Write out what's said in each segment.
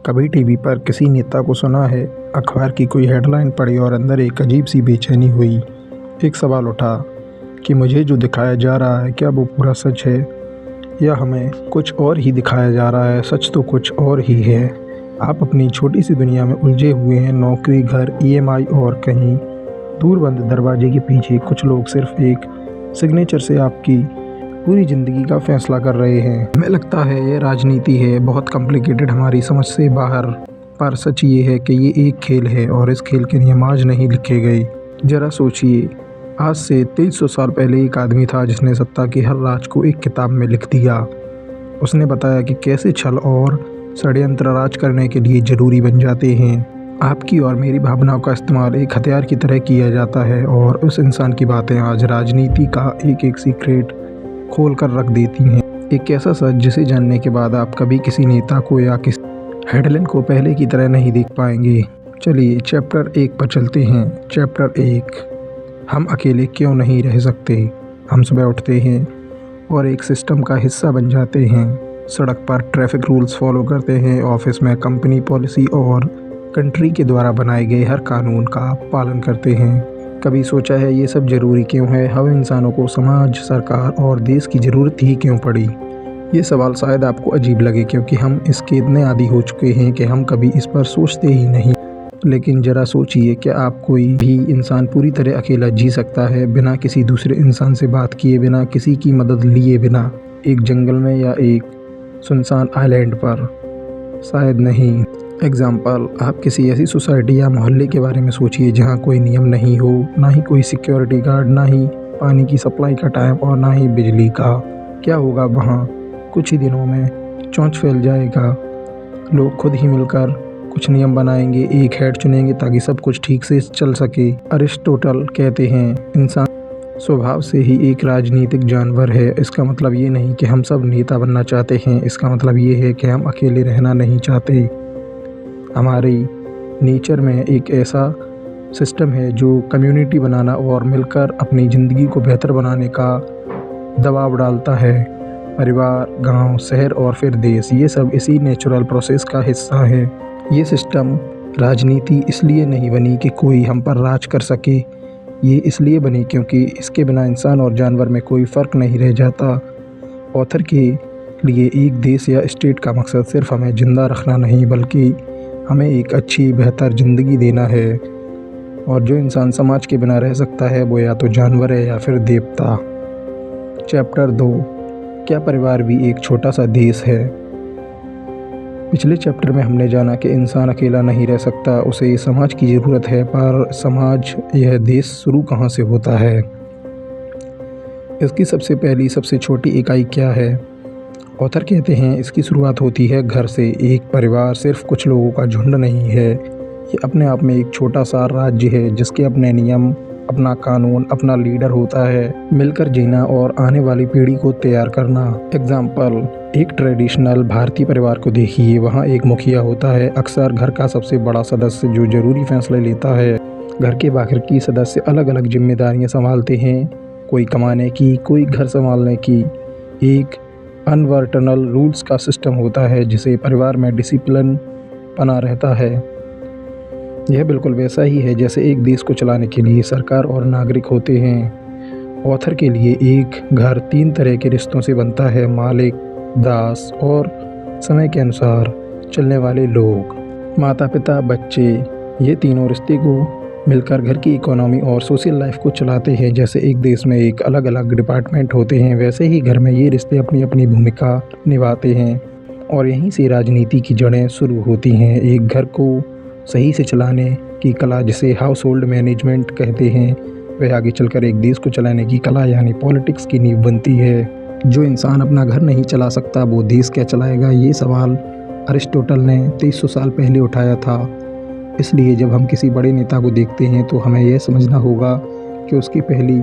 कभी टीवी पर किसी नेता को सुना है, अखबार की कोई हेडलाइन पढ़ी और अंदर एक अजीब सी बेचैनी हुई। एक सवाल उठा कि मुझे जो दिखाया जा रहा है क्या वो पूरा सच है या हमें कुछ और ही दिखाया जा रहा है। सच तो कुछ और ही है। आप अपनी छोटी सी दुनिया में उलझे हुए हैं, नौकरी, घर, ईएमआई और कहीं दूर बंद दरवाजे के पीछे कुछ लोग सिर्फ एक सिग्नेचर से आपकी पूरी ज़िंदगी का फैसला कर रहे हैं। हमें लगता है ये राजनीति है, बहुत कॉम्प्लिकेटेड, हमारी समझ से बाहर। पर सच ये है कि ये एक खेल है और इस खेल के नियम आज नहीं लिखे गए। ज़रा सोचिए, आज से 2300 साल पहले एक आदमी था जिसने सत्ता के हर राज को एक किताब में लिख दिया। उसने बताया कि कैसे छल और षड्यंत्र राज करने के लिए ज़रूरी बन जाते हैं। आपकी और मेरी भावनाओं का इस्तेमाल एक हथियार की तरह किया जाता है और उस इंसान की बातें आज राजनीति का एक एक सीक्रेट खोल कर रख देती हैं। एक ऐसा सच जिसे जानने के बाद आप कभी किसी नेता को या किसी हेडलाइन को पहले की तरह नहीं देख पाएंगे। चलिए चैप्टर 1 पर चलते हैं। चैप्टर 1, हम अकेले क्यों नहीं रह सकते। हम सुबह उठते हैं और एक सिस्टम का हिस्सा बन जाते हैं। सड़क पर ट्रैफिक रूल्स फॉलो करते हैं, ऑफिस में कंपनी पॉलिसी और कंट्री के द्वारा बनाए गए हर कानून का पालन करते हैं। कभी सोचा है ये सब ज़रूरी क्यों है। हम इंसानों को समाज, सरकार और देश की ज़रूरत ही क्यों पड़ी। ये सवाल शायद आपको अजीब लगे क्योंकि हम इसके इतने आदी हो चुके हैं कि हम कभी इस पर सोचते ही नहीं। लेकिन ज़रा सोचिए, क्या आप कोई भी इंसान पूरी तरह अकेला जी सकता है, बिना किसी दूसरे इंसान से बात किए, बिना किसी की मदद लिए, बिना एक जंगल में या एक सुनसान आइलैंड पर? शायद नहीं। एग्जाम्पल, आप किसी ऐसी सोसाइटी या मोहल्ले के बारे में सोचिए जहाँ कोई नियम नहीं हो, ना ही कोई सिक्योरिटी गार्ड, ना ही पानी की सप्लाई का टाइम और ना ही बिजली का। क्या होगा वहाँ? कुछ ही दिनों में चौंच फैल जाएगा। लोग खुद ही मिलकर कुछ नियम बनाएंगे, एक हेड चुनेंगे ताकि सब कुछ ठीक से चल सके। अरिस्टोटल कहते हैं, इंसान स्वभाव से ही एक राजनीतिक जानवर है। इसका मतलब ये नहीं कि हम सब नेता बनना चाहते हैं, इसका मतलब ये है कि हम अकेले रहना नहीं चाहते। हमारी नेचर में एक ऐसा सिस्टम है जो कम्युनिटी बनाना और मिलकर अपनी ज़िंदगी को बेहतर बनाने का दबाव डालता है। परिवार, गांव, शहर और फिर देश, ये सब इसी नेचुरल प्रोसेस का हिस्सा है। ये सिस्टम, राजनीति इसलिए नहीं बनी कि कोई हम पर राज कर सके, ये इसलिए बनी क्योंकि इसके बिना इंसान और जानवर में कोई फ़र्क नहीं रह जाता। ऑथर के लिए एक देश या स्टेट का मकसद सिर्फ हमें ज़िंदा रखना नहीं, बल्कि हमें एक अच्छी, बेहतर ज़िंदगी देना है। और जो इंसान समाज के बिना रह सकता है वो या तो जानवर है या फिर देवता। चैप्टर 2, क्या परिवार भी एक छोटा सा देश है। पिछले चैप्टर में हमने जाना कि इंसान अकेला नहीं रह सकता, उसे समाज की ज़रूरत है। पर समाज, यह देश शुरू कहाँ से होता है? इसकी सबसे पहली, सबसे छोटी इकाई क्या है? ऑथर कहते हैं इसकी शुरुआत होती है घर से। एक परिवार सिर्फ कुछ लोगों का झुंड नहीं है, ये अपने आप में एक छोटा सा राज्य है जिसके अपने नियम, अपना कानून, अपना लीडर होता है। मिलकर जीना और आने वाली पीढ़ी को तैयार करना। एग्जाम्पल, एक ट्रेडिशनल भारतीय परिवार को देखिए। वहाँ एक मुखिया होता है, अक्सर घर का सबसे बड़ा सदस्य जो ज़रूरी फैसले लेता है। घर के बाकी के सदस्य अलग अलग जिम्मेदारियाँ संभालते हैं, कोई कमाने की, कोई घर संभालने की। एक अनवर्टनल रूल्स का सिस्टम होता है जिसे परिवार में डिसिप्लिन बना रहता है। यह बिल्कुल वैसा ही है जैसे एक देश को चलाने के लिए सरकार और नागरिक होते हैं। ऑथर के लिए एक घर 3 तरह के रिश्तों से बनता है, मालिक, दास और समय के अनुसार चलने वाले लोग। माता पिता, बच्चे, ये तीनों रिश्ते को मिलकर घर की इकोनॉमी और सोशल लाइफ को चलाते हैं। जैसे एक देश में एक अलग अलग डिपार्टमेंट होते हैं, वैसे ही घर में ये रिश्ते अपनी अपनी भूमिका निभाते हैं और यहीं से राजनीति की जड़ें शुरू होती हैं। एक घर को सही से चलाने की कला, जिसे हाउस होल्ड मैनेजमेंट कहते हैं, वह आगे चलकर एक देश को चलाने की कला यानी पॉलिटिक्स की नींव बनती है। जो इंसान अपना घर नहीं चला सकता वो देश क्या चलाएगा? ये सवाल अरिस्टोटल ने 2300 साल पहले उठाया था। इसलिए जब हम किसी बड़े नेता को देखते हैं तो हमें यह समझना होगा कि उसकी पहली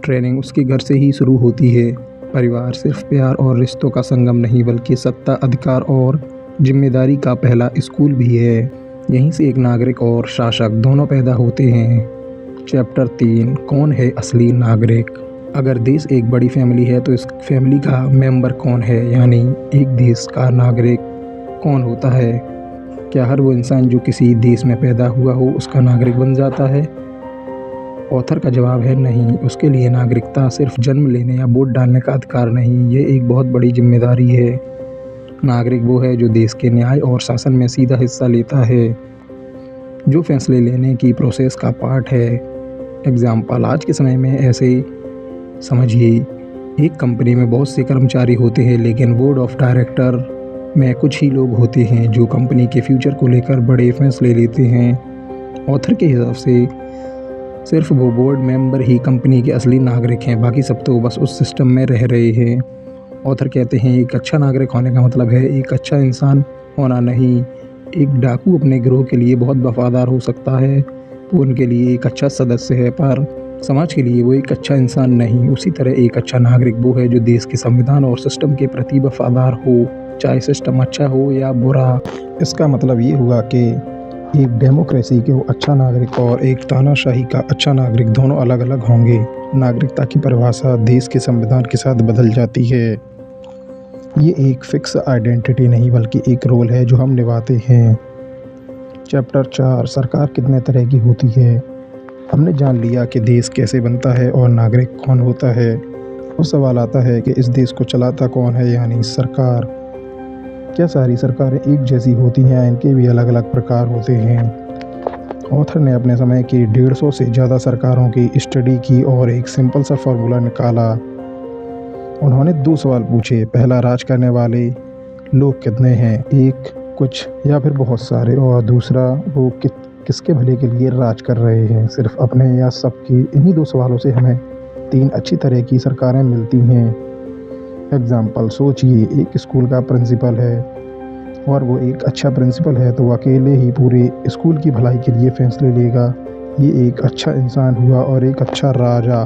ट्रेनिंग उसके घर से ही शुरू होती है। परिवार सिर्फ प्यार और रिश्तों का संगम नहीं, बल्कि सत्ता, अधिकार और जिम्मेदारी का पहला स्कूल भी है। यहीं से एक नागरिक और शासक दोनों पैदा होते हैं। चैप्टर 3, कौन है असली नागरिक। अगर देश एक बड़ी फैमिली है तो इस फैमिली का मेंबर कौन है, यानी एक देश का नागरिक कौन होता है। क्या हर वो इंसान जो किसी देश में पैदा हुआ हो उसका नागरिक बन जाता है? ऑथर का जवाब है नहीं। उसके लिए नागरिकता सिर्फ जन्म लेने या वोट डालने का अधिकार नहीं, ये एक बहुत बड़ी जिम्मेदारी है। नागरिक वो है जो देश के न्याय और शासन में सीधा हिस्सा लेता है, जो फैसले लेने की प्रोसेस का पार्ट है। एग्जाम्पल, आज के समय में ऐसे समझिए, एक कंपनी में बहुत से कर्मचारी होते हैं, लेकिन बोर्ड ऑफ डायरेक्टर में कुछ ही लोग होते हैं जो कंपनी के फ्यूचर को लेकर बड़े फैसले लेते हैं। ऑथर के हिसाब से सिर्फ वो बोर्ड मेंबर ही कंपनी के असली नागरिक हैं, बाकी सब तो बस उस सिस्टम में रह रहे हैं। ऑथर कहते हैं एक अच्छा नागरिक होने का मतलब है एक अच्छा इंसान होना नहीं। एक डाकू अपने गिरोह के लिए बहुत वफादार हो सकता है, वो उनके लिए एक अच्छा सदस्य है, पर समाज के लिए वो एक अच्छा इंसान नहीं। उसी तरह एक अच्छा नागरिक वो है जो देश के संविधान और सिस्टम के प्रति वफादार हो, चाहे सिस्टम अच्छा हो या बुरा। इसका मतलब ये हुआ कि एक डेमोक्रेसी के अच्छा नागरिक और एक तानाशाही का अच्छा नागरिक दोनों अलग अलग होंगे। नागरिकता की परिभाषा देश के संविधान के साथ बदल जाती है। ये एक फिक्स आइडेंटिटी नहीं बल्कि एक रोल है जो हम निभाते हैं। चैप्टर 4, सरकार कितने तरह की होती है। हमने जान लिया कि देश कैसे बनता है और नागरिक कौन होता है। और सवाल आता है कि इस देश को चलाता कौन है, यानी सरकार। क्या सारी सरकारें एक जैसी होती हैं? इनके भी अलग अलग प्रकार होते हैं। ऑथर ने अपने समय की 150 से ज़्यादा सरकारों की स्टडी की और एक सिंपल सा फार्मूला निकाला। उन्होंने 2 सवाल पूछे। पहला, राज करने वाले लोग कितने हैं, एक, कुछ या फिर बहुत सारे? और दूसरा, वो किसके भले के लिए राज कर रहे हैं, सिर्फ अपने या सबकी? इन्हीं 2 सवालों से हमें 3 अच्छी तरह की सरकारें मिलती हैं। एग्जाम्पल, सोचिए एक स्कूल का प्रिंसिपल है और वो एक अच्छा प्रिंसिपल है तो वो अकेले ही पूरे स्कूल की भलाई के लिए फैसले लेगा। ये एक अच्छा इंसान हुआ। और एक अच्छा राजा,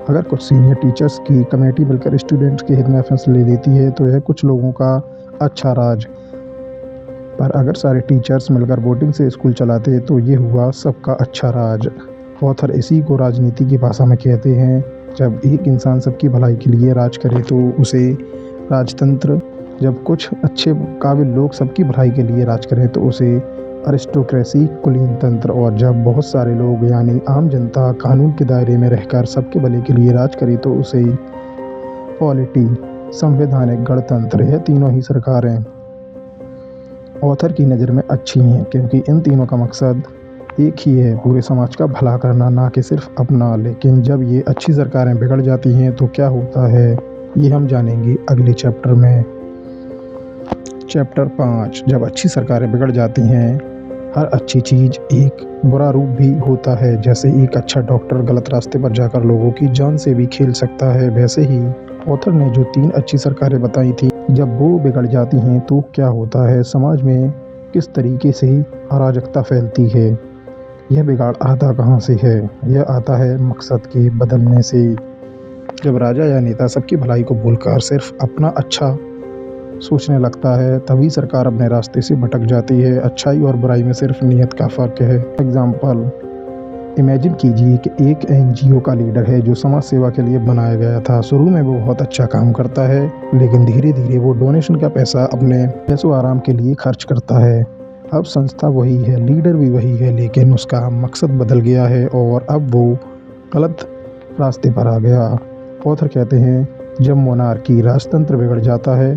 अगर कुछ सीनियर टीचर्स की कमेटी मिलकर स्टूडेंट्स के हित में फैसले लेती है तो यह कुछ लोगों का अच्छा राज। पर अगर सारे टीचर्स मिलकर वोटिंग से स्कूल चलाते तो ये हुआ सबका अच्छा राज। ऑथर इसी को राजनीति की भाषा में कहते हैं। जब एक इंसान सबकी भलाई के लिए राज करे तो उसे राजतंत्र, जब कुछ अच्छे काबिल लोग सबकी भलाई के लिए राज करें तो उसे अरिस्टोक्रेसी, कुलीन तंत्र, और जब बहुत सारे लोग यानी आम जनता कानून के दायरे में रहकर सबके भले के लिए राज करे तो उसे पॉलिटी, संवैधानिक गणतंत्र। यह तीनों ही सरकारें ऑथर की नज़र में अच्छी हैं क्योंकि इन तीनों का मकसद एक ही है, पूरे समाज का भला करना, ना कि सिर्फ अपना। लेकिन जब ये अच्छी सरकारें बिगड़ जाती हैं तो क्या होता है, ये हम जानेंगे अगले चैप्टर में। चैप्टर 5, जब अच्छी सरकारें बिगड़ जाती हैं। हर अच्छी चीज़ एक बुरा रूप भी होता है। जैसे एक अच्छा डॉक्टर गलत रास्ते पर जाकर लोगों की जान से भी खेल सकता है, वैसे ही ऑथर ने जो 3 अच्छी सरकारें बताई थी, जब वो बिगड़ जाती हैं तो क्या होता है, समाज में किस तरीके से अराजकता फैलती है। यह बिगाड़ आता कहाँ से है? यह आता है मकसद के बदलने से। जब राजा या नेता सबकी भलाई को भूलकर सिर्फ अपना अच्छा सोचने लगता है तभी सरकार अपने रास्ते से भटक जाती है। अच्छाई और बुराई में सिर्फ नीयत का फ़र्क है। एग्जाम्पल, इमेजिन कीजिए कि एक NGO का लीडर है जो समाज सेवा के लिए बनाया गया था। शुरू में वो बहुत अच्छा काम करता है, लेकिन धीरे धीरे वो डोनेशन का पैसा अपने पैसों आराम के लिए खर्च करता है। अब संस्था वही है, लीडर भी वही है, लेकिन उसका मकसद बदल गया है और अब वो गलत रास्ते पर आ गया। ऑथर कहते हैं जब मोनार्की, राजतंत्र बिगड़ जाता है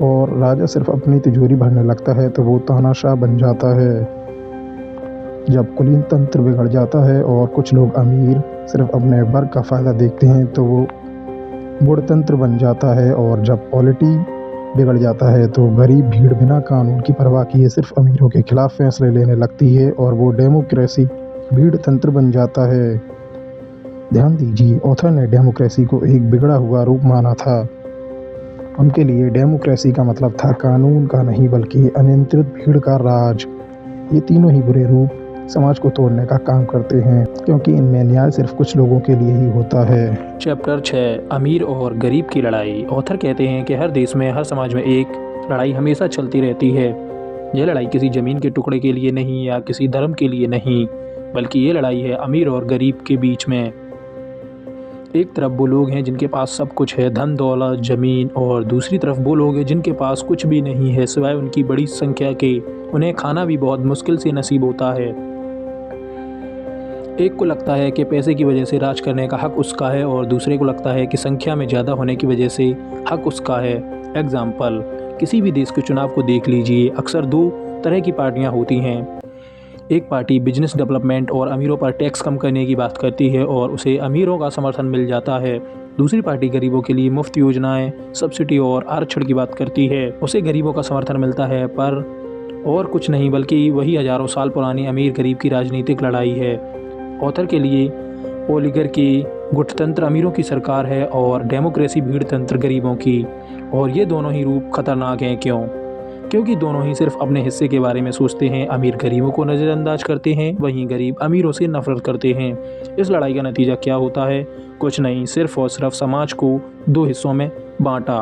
और राजा सिर्फ अपनी तिजोरी भरने लगता है तो वो तानाशाह बन जाता है। जब कुलीन तंत्र बिगड़ जाता है और कुछ लोग अमीर सिर्फ अपने वर्ग का फ़ायदा देखते हैं तो वो बुड़तंत्र बन जाता है। और जब पॉलिटी बिगड़ जाता है तो गरीब भीड़ बिना कानून की परवाह किए सिर्फ अमीरों के खिलाफ फैसले लेने लगती है और वो डेमोक्रेसी भीड़ तंत्र बन जाता है। ध्यान दीजिए, ऑथर ने डेमोक्रेसी को एक बिगड़ा हुआ रूप माना था। उनके लिए डेमोक्रेसी का मतलब था कानून का नहीं बल्कि अनियंत्रित भीड़ का राज। ये तीनों ही बुरे रूप समाज को तोड़ने का काम करते हैं क्योंकि इनमें न्याय सिर्फ कुछ लोगों के लिए ही होता है। चैप्टर 6, अमीर और गरीब की लड़ाई। ऑथर कहते हैं कि हर देश में, हर समाज में एक लड़ाई हमेशा चलती रहती है। यह लड़ाई किसी ज़मीन के टुकड़े के लिए नहीं या किसी धर्म के लिए नहीं, बल्कि ये लड़ाई है अमीर और गरीब के बीच में। एक तरफ वो लोग हैं जिनके पास सब कुछ है, धन दौलत ज़मीन, और दूसरी तरफ वो लोग हैं जिनके पास कुछ भी नहीं है सिवाय उनकी बड़ी संख्या के। उन्हें खाना भी बहुत मुश्किल से नसीब होता है। एक को लगता है कि पैसे की वजह से राज करने का हक उसका है और दूसरे को लगता है कि संख्या में ज़्यादा होने की वजह से हक उसका है। एग्जाम्पल, किसी भी देश के चुनाव को देख लीजिए, अक्सर दो तरह की पार्टियां होती हैं। एक पार्टी बिजनेस डेवलपमेंट और अमीरों पर टैक्स कम करने की बात करती है और उसे अमीरों का समर्थन मिल जाता है। दूसरी पार्टी गरीबों के लिए मुफ्त योजनाएं, सब्सिडी और आरक्षण की बात करती है। उसे गरीबों का समर्थन मिलता है, पर और कुछ नहीं बल्कि वही हजारों साल पुरानी अमीर गरीब की राजनीतिक लड़ाई है। ऑथर के लिए ओलिगार्की गुटतंत्र अमीरों की सरकार है और डेमोक्रेसी भीड़ तंत्र गरीबों की। और ये दोनों ही रूप खतरनाक हैं। क्योंकि दोनों ही सिर्फ अपने हिस्से के बारे में सोचते हैं। अमीर गरीबों को नज़रअंदाज करते हैं, वहीं गरीब अमीरों से नफरत करते हैं। इस लड़ाई का नतीजा क्या होता है? कुछ नहीं, सिर्फ और सिर्फ समाज को दो हिस्सों में बांटा।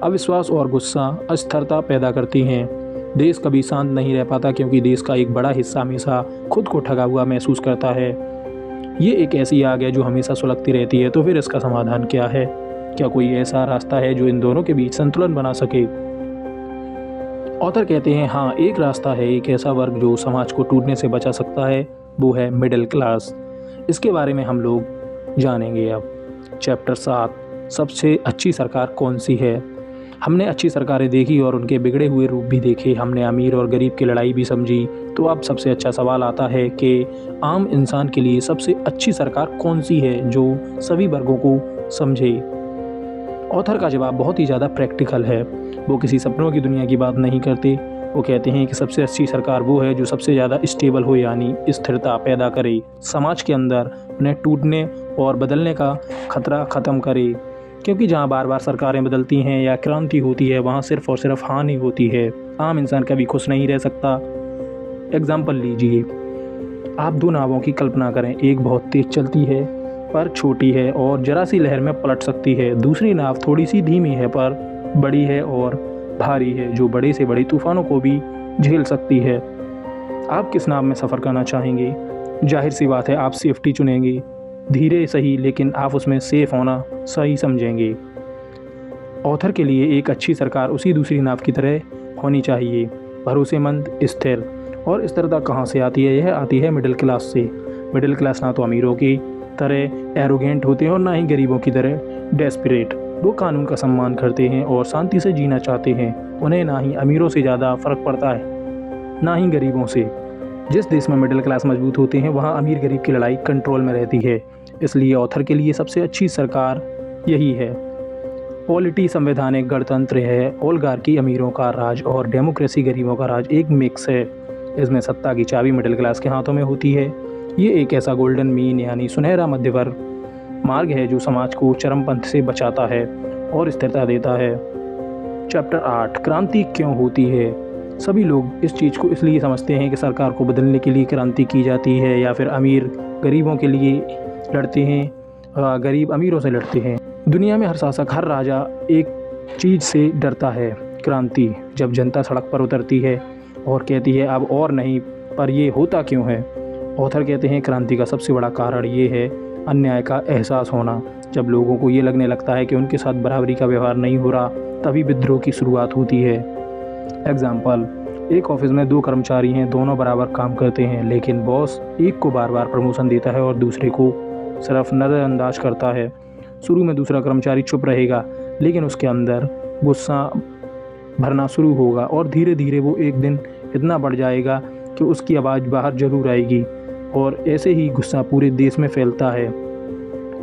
अविश्वास और गुस्सा अस्थिरता पैदा करती हैं। देश कभी शांत नहीं रह पाता क्योंकि देश का एक बड़ा हिस्सा हमेशा खुद को ठगा हुआ महसूस करता है। ये एक ऐसी आग है जो हमेशा सुलगती रहती है। तो फिर इसका समाधान क्या है? क्या कोई ऐसा रास्ता है जो इन दोनों के बीच संतुलन बना सके? ऑथर कहते हैं, हाँ, एक रास्ता है, एक ऐसा वर्ग जो समाज को टूटने से बचा सकता है। वो है मिडिल क्लास। इसके बारे में हम लोग जानेंगे अब। चैप्टर 7, सबसे अच्छी सरकार कौन सी है? हमने अच्छी सरकारें देखी और उनके बिगड़े हुए रूप भी देखे। हमने अमीर और गरीब की लड़ाई भी समझी। तो अब सबसे अच्छा सवाल आता है कि आम इंसान के लिए सबसे अच्छी सरकार कौन सी है जो सभी वर्गों को समझे। ऑथर का जवाब बहुत ही ज़्यादा प्रैक्टिकल है। वो किसी सपनों की दुनिया की बात नहीं करते। वो कहते हैं कि सबसे अच्छी सरकार वो है जो सबसे ज़्यादा स्टेबल हो, यानी स्थिरता पैदा करे, समाज के अंदर उन्हें टूटने और बदलने का खतरा ख़त्म करे। क्योंकि जहाँ बार बार सरकारें बदलती हैं या क्रांति होती है, वहाँ सिर्फ और सिर्फ हानि होती है। आम इंसान कभी खुश नहीं रह सकता। एग्जाम्पल लीजिए, आप दो नावों की कल्पना करें। एक बहुत तेज़ चलती है पर छोटी है और जरा सी लहर में पलट सकती है। दूसरी नाव थोड़ी सी धीमी है पर बड़ी है और भारी है, जो बड़े से बड़े तूफानों को भी झेल सकती है। आप किस नाव में सफ़र करना चाहेंगे? जाहिर सी बात है, आप सेफ्टी चुनेंगे। धीरे सही, लेकिन आप उसमें सेफ होना सही समझेंगे। ऑथर के लिए एक अच्छी सरकार उसी दूसरी नाव की तरह होनी चाहिए, भरोसेमंद, स्थिर। और स्थिरता कहाँ से आती है? यह आती है मिडिल क्लास से। मिडिल क्लास ना तो अमीरों की तरह एरोगेंट होते हैं और ना ही गरीबों की तरह डेस्परेट। वो कानून का सम्मान करते हैं और शांति से जीना चाहते हैं। उन्हें ना ही अमीरों से ज़्यादा फ़र्क पड़ता है, ना ही गरीबों से। जिस देश में मिडिल क्लास मजबूत होते हैं, वहाँ अमीर गरीब की लड़ाई कंट्रोल में रहती है। इसलिए ऑथर के लिए सबसे अच्छी सरकार यही है। पॉलिटी संवैधानिक गणतंत्र है, ओलिगार्की अमीरों का राज और डेमोक्रेसी गरीबों का राज एक मिक्स है। इसमें सत्ता की चाबी मिडिल क्लास के हाथों में होती है। ये एक ऐसा गोल्डन मीन यानी सुनहरा मध्यवर्ग मार्ग है जो समाज को चरमपंथ से बचाता है और स्थिरता देता है। चैप्टर 8, क्रांति क्यों होती है? सभी लोग इस चीज़ को इसलिए समझते हैं कि सरकार को बदलने के लिए क्रांति की जाती है, या फिर अमीर गरीबों के लिए लड़ते हैं, गरीब अमीरों से लड़ते हैं। दुनिया में हर शासक, हर राजा एक चीज़ से डरता है, क्रांति। जब जनता सड़क पर उतरती है और कहती है अब और नहीं, पर ये होता क्यों है? ऑथर कहते हैं क्रांति का सबसे बड़ा कारण ये है अन्याय का एहसास होना। जब लोगों को ये लगने लगता है कि उनके साथ बराबरी का व्यवहार नहीं हो रहा, तभी विद्रोह की शुरुआत होती है। एग्जाम्पल, एक ऑफिस में दो कर्मचारी हैं, दोनों बराबर काम करते हैं, लेकिन बॉस एक को बार बार प्रमोशन देता है और दूसरे को सिर्फ नज़रअंदाज करता है। शुरू में दूसरा कर्मचारी चुप रहेगा, लेकिन उसके अंदर गुस्सा भरना शुरू होगा और धीरे धीरे वो एक दिन इतना बढ़ जाएगा कि उसकी आवाज़ बाहर जरूर आएगी, और ऐसे ही गुस्सा पूरे देश में फैलता है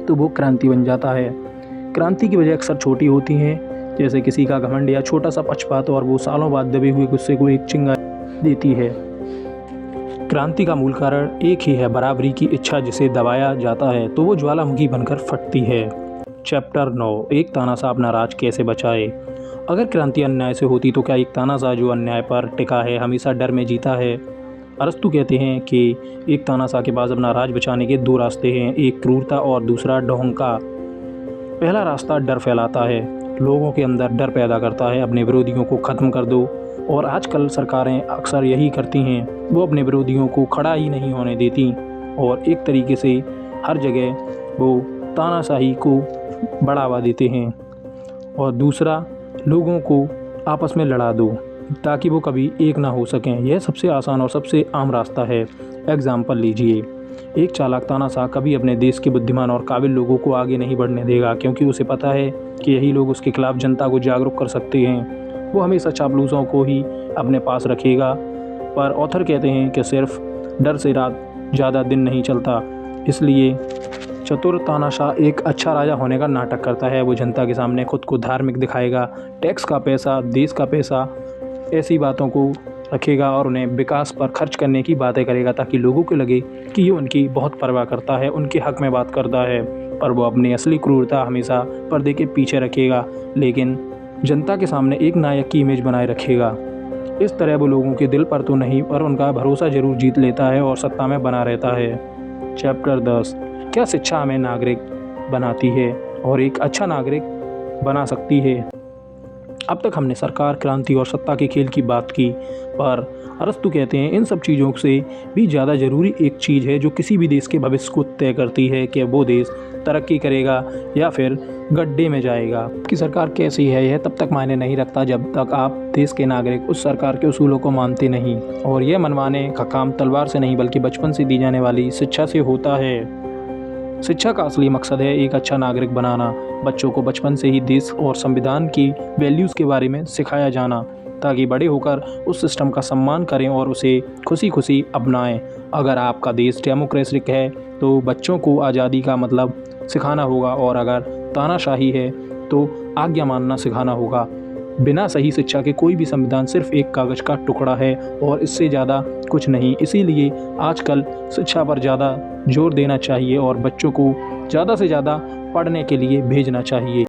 तो वो क्रांति बन जाता है। क्रांति की वजह अक्सर छोटी होती हैं, जैसे किसी का घमंड या छोटा सा पक्षपात, और वो सालों बाद दबे हुए गुस्से को एक चिंगारी देती है। क्रांति का मूल कारण एक ही है, बराबरी की इच्छा। जिसे दबाया जाता है तो वो ज्वालामुखी बनकर फटती है। चैप्टर 9, एक तानाशाह अपना राज कैसे बचाए? अगर क्रांति अन्याय से होती तो क्या एक तानाशाह जो अन्याय पर टिका है हमेशा डर में जीता है? अरस्तु कहते हैं कि एक तानाशाह के पास अपना राज बचाने के दो रास्ते हैं, एक क्रूरता और दूसरा ढोंग का। पहला रास्ता डर फैलाता है, लोगों के अंदर डर पैदा करता है, अपने विरोधियों को ख़त्म कर दो। और आजकल सरकारें अक्सर यही करती हैं, वो अपने विरोधियों को खड़ा ही नहीं होने देती और एक तरीके से हर जगह वो तानाशाही को बढ़ावा देते हैं। और दूसरा, लोगों को आपस में लड़ा दो ताकि वो कभी एक ना हो सकें। यह सबसे आसान और सबसे आम रास्ता है। एग्जाम्पल लीजिए, एक चालाक तानाशाह कभी अपने देश के बुद्धिमान और काबिल लोगों को आगे नहीं बढ़ने देगा, क्योंकि उसे पता है कि यही लोग उसके खिलाफ जनता को जागरूक कर सकते हैं। वो हमेशा चापलूसों को ही अपने पास रखेगा। पर ऑथर कहते हैं कि सिर्फ डर से रात ज़्यादा दिन नहीं चलता। इसलिए चतुर तानाशाह एक अच्छा राजा होने का नाटक करता है। वो जनता के सामने खुद को धार्मिक दिखाएगा, टैक्स का पैसा, देश का पैसा, ऐसी बातों को रखेगा और उन्हें विकास पर खर्च करने की बातें करेगा, ताकि लोगों को लगे कि ये उनकी बहुत परवाह करता है, उनके हक में बात करता है। पर वो अपनी असली क्रूरता हमेशा पर्दे के पीछे रखेगा, लेकिन जनता के सामने एक नायक की इमेज बनाए रखेगा। इस तरह वो लोगों के दिल पर तो नहीं, पर उनका भरोसा जरूर जीत लेता है और सत्ता में बना रहता है। चैप्टर 10, क्या शिक्षा हमें नागरिक बनाती है और एक अच्छा नागरिक बना सकती है? अब तक हमने सरकार, क्रांति और सत्ता के खेल की बात की, पर अरस्तु कहते हैं इन सब चीज़ों से भी ज़्यादा ज़रूरी एक चीज़ है जो किसी भी देश के भविष्य को तय करती है कि वो देश तरक्की करेगा या फिर गड्ढे में जाएगा। कि सरकार कैसी है यह तब तक मायने नहीं रखता जब तक आप देश के नागरिक उस सरकार के उसूलों को मानते नहीं। और यह मनवाने का काम तलवार से नहीं बल्कि बचपन से दी जाने वाली शिक्षा से होता है। शिक्षा का असली मकसद है एक अच्छा नागरिक बनाना। बच्चों को बचपन से ही देश और संविधान की वैल्यूज़ के बारे में सिखाया जाना, ताकि बड़े होकर उस सिस्टम का सम्मान करें और उसे खुशी खुशी अपनाएं। अगर आपका देश डेमोक्रेटिक है तो बच्चों को आज़ादी का मतलब सिखाना होगा, और अगर तानाशाही है तो आज्ञा मानना सिखाना होगा। बिना सही शिक्षा के कोई भी संविधान सिर्फ एक कागज़ का टुकड़ा है और इससे ज़्यादा कुछ नहीं। इसीलिए आजकल शिक्षा पर ज़्यादा जोर देना चाहिए और बच्चों को ज़्यादा से ज़्यादा पढ़ने के लिए भेजना चाहिए।